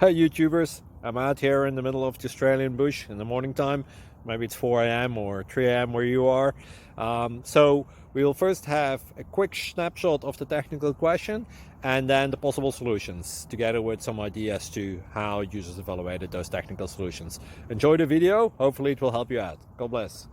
YouTubers. I'm out here in the middle of the Australian bush in the morning time. Maybe it's 4 a.m. or 3 a.m. where you are. So we'll first have a quick snapshot of the technical question and then the possible solutions, together with some ideas to how users evaluated those technical solutions. Enjoy the video. Hopefully it will help you out. God bless.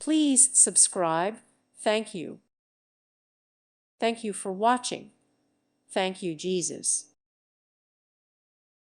Please subscribe. Thank you. Thank you for watching. Thank you, Jesus.